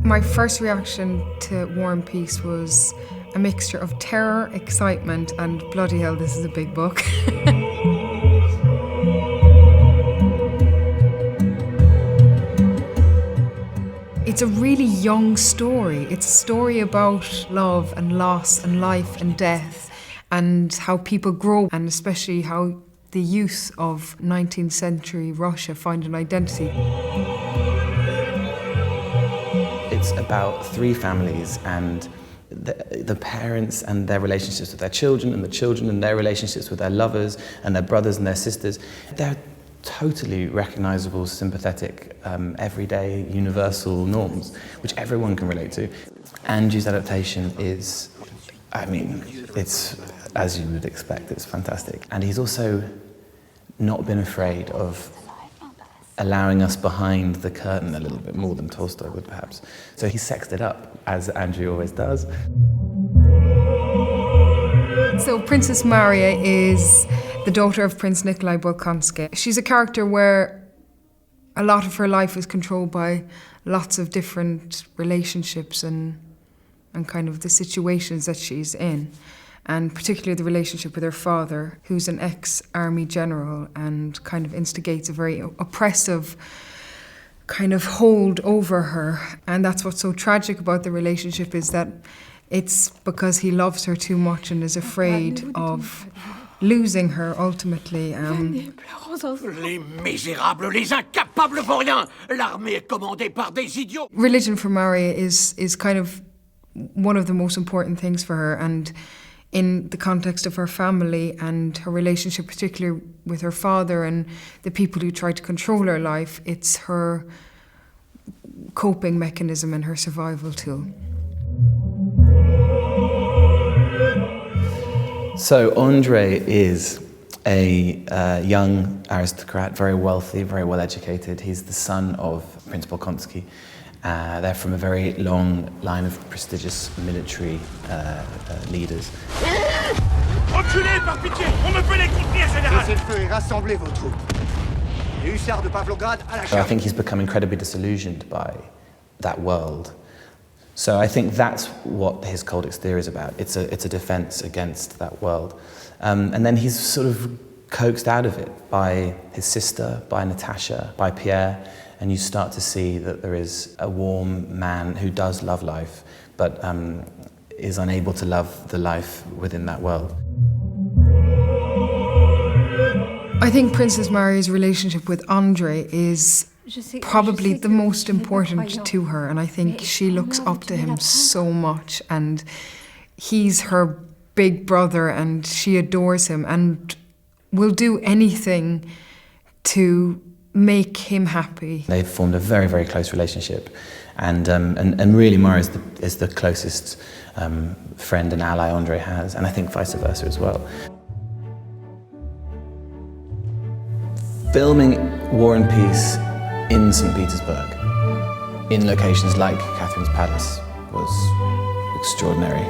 My first reaction to War and Peace was a mixture of terror, excitement, and bloody hell, this is a big book. It's a really young story. It's a story about love and loss and life and death and how people grow, and especially how the youth of 19th century Russia find an identity. It's about three families and the parents and their relationships with their children, and the children and their relationships with their lovers and their brothers and their sisters. They're totally recognisable, sympathetic, everyday, universal norms, which everyone can relate to. Andrew's adaptation is, I mean, it's, as you would expect, it's fantastic. And he's also not been afraid of allowing us behind the curtain a little bit more than Tolstoy would, perhaps. So he sexed it up, as Andrew always does. So Princess Marya is the daughter of Prince Nikolai Bolkonsky. She's a character where a lot of her life is controlled by lots of different relationships and kind of the situations that she's in. And particularly the relationship with her father, who's an ex-army general and kind of instigates a very oppressive kind of hold over her. And that's what's so tragic about the relationship, is that it's because he loves her too much and is afraid of losing her ultimately. Les misérables, les incapables vauriens! L'armée est commandée par des idiots! Religion for Marya is kind of one of the most important things for her, and in the context of her family and her relationship, particularly with her father and the people who try to control her life, it's her coping mechanism and her survival tool. So Andrei is a young aristocrat, very wealthy, very well educated. He's the son of Prince Bolkonsky. They're from a very long line of prestigious military leaders. Reculez, par pitié! On ne peut les contenir, général! Cessez le feu et rassemblez vos troupes. Les hussards de Pavlograd à la So I garde. think he's become incredibly disillusioned by that world. So I think that's what his cold exterior is about. It's a defense against that world. And then he's sort of coaxed out of it by his sister, by Natasha, by Pierre, and you start to see that there is a warm man who does love life, but is unable to love the life within that world. I think Princess Marya's relationship with Andrei is probably the most important to her, and I think she looks up to him so much, and he's her big brother and she adores him and will do anything to make him happy. They've formed a very, very close relationship, and really Marya is the closest friend and ally Andrei has, and I think vice versa as well. Filming War and Peace in St. Petersburg, in locations like Catherine's Palace, was extraordinary.